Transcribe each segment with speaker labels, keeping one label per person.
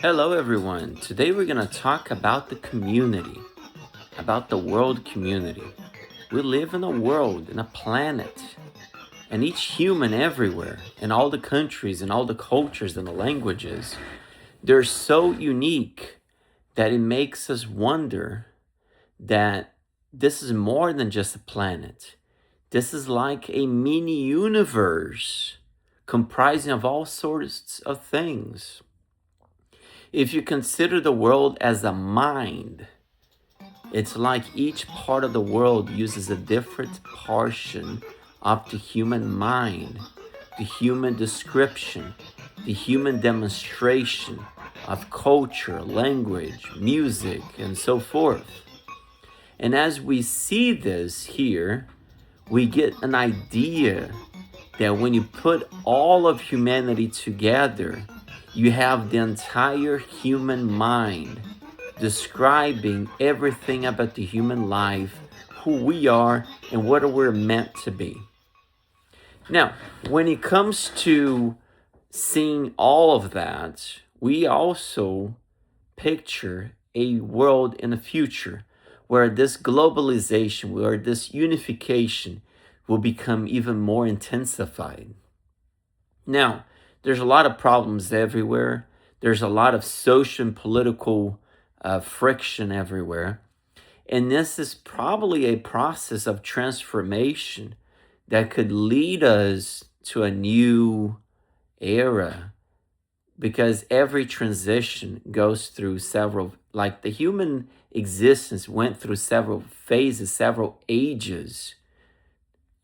Speaker 1: Hello, everyone. Today we're going to talk about the community, about the world community. We live in a world, in a planet, and each human everywhere, in all the countries, and all the cultures and the languages, they're so unique that it makes us wonder that this is more than just a planet. This is like a mini universe comprising of all sorts of things. If you consider the world as a mind, it's like each part of the world uses a different portion of the human mind, the human description, the human demonstration of culture, language, music, and so forth. And as we see this here, we get an idea that when you put all of humanity together, you have the entire human mind describing everything about the human life, who we are, and what we're meant to be. Now, when it comes to seeing all of that, we also picture a world in the future where this globalization, where this unification will become even more intensified. Now, there's a lot of problems everywhere. There's a lot of social and political friction everywhere. And this is probably a process of transformation that could lead us to a new era because every transition goes through several, like the human existence went through several phases, several ages.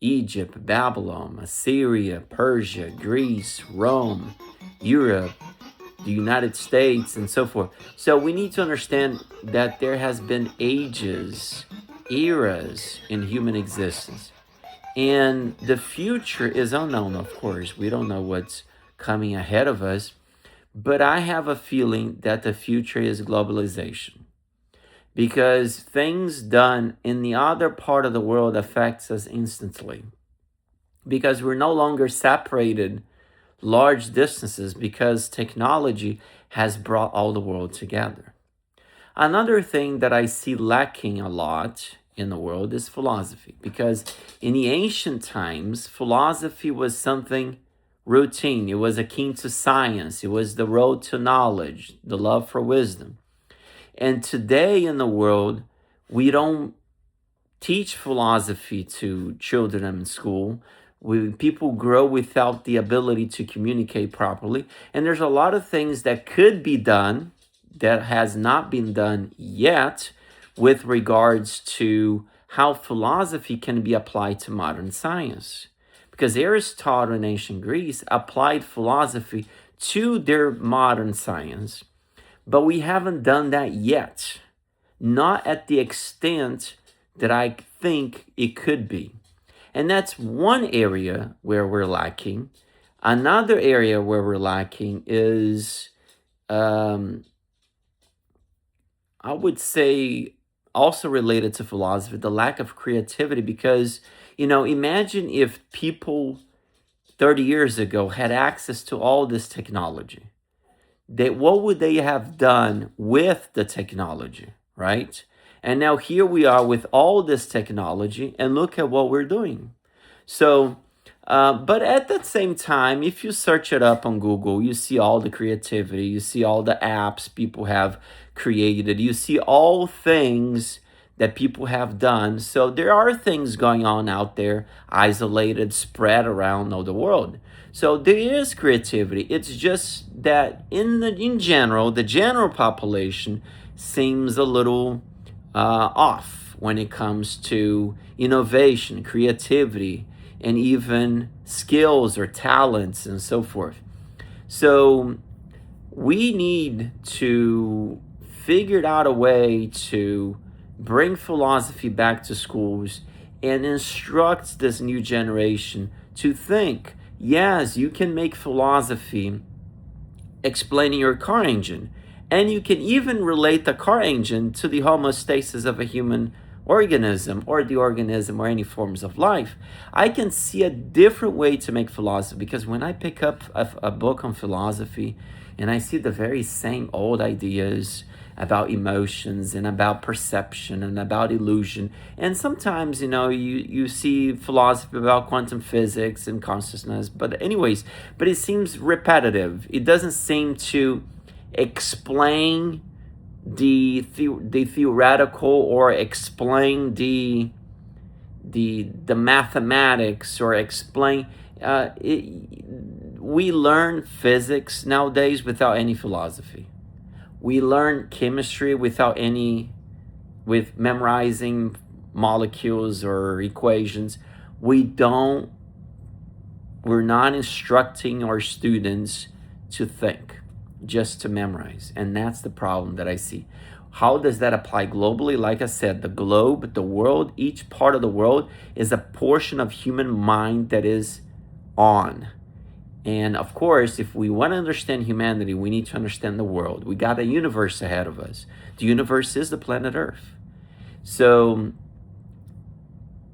Speaker 1: Egypt, Babylon, Assyria, Persia, Greece, Rome, Europe, the United States, and so forth. So we need to understand that there has been ages, eras in human existence. And the future is unknown, of course. We don't know what's coming ahead of us. But I have a feeling that the future is globalization because things done in the other part of the world affects us instantly because we're no longer separated large distances because technology has brought all the world together. Another thing that I see lacking a lot in the world is philosophy because in the ancient times, philosophy was something routine. It was akin to science. It was the road to knowledge, the love for wisdom. And today in the world, we don't teach philosophy to children in school. People grow without the ability to communicate properly. And there's a lot of things that could be done that has not been done yet with regards to how philosophy can be applied to modern science. Because Aristotle in ancient Greece applied philosophy to their modern science, but we haven't done that yet. Not at the extent that I think it could be. And that's one area where we're lacking. Another area where we're lacking is, I would say, also related to philosophy, the lack of creativity. Because, imagine if people 30 years ago had access to all this technology. What would they have done with the technology, right? And now here we are with all this technology, and look at what we're doing. So, but at the same time, if you search it up on Google, you see all the creativity, you see all the apps people have created, you see all things that people have done. So there are things going on out there, isolated, spread around all the world. So there is creativity. It's just that in general, the general population seems a little off when it comes to innovation, creativity, and even skills or talents and so forth. So we need to figure out a way to bring philosophy back to schools and instruct this new generation to think, yes, you can make philosophy explaining your car engine. And you can even relate the car engine to the homeostasis of a human organism or the organism or any forms of life, I can see a different way to make philosophy. Because when I pick up a book on philosophy and I see the very same old ideas about emotions and about perception and about illusion, and sometimes you see philosophy about quantum physics and consciousness, but it seems repetitive. It doesn't seem to explain the theoretical, or explain the mathematics, or explain we learn physics nowadays without any philosophy. We learn chemistry with memorizing molecules or equations. We're not instructing our students to think, just to memorize. And that's the problem that I see. How does that apply globally? Like I said, the globe, the world, each part of the world is a portion of human mind that is on. And of course, if we want to understand humanity, we need to understand the world. We got a universe ahead of us. The universe is the planet Earth. So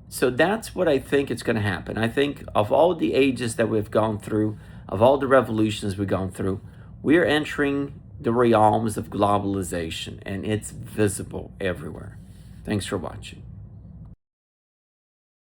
Speaker 1: that's what I think is going to happen. I think of all the ages that we've gone through, of all the revolutions we've gone through, we're entering the realms of globalization, and it's visible everywhere. Thanks for watching.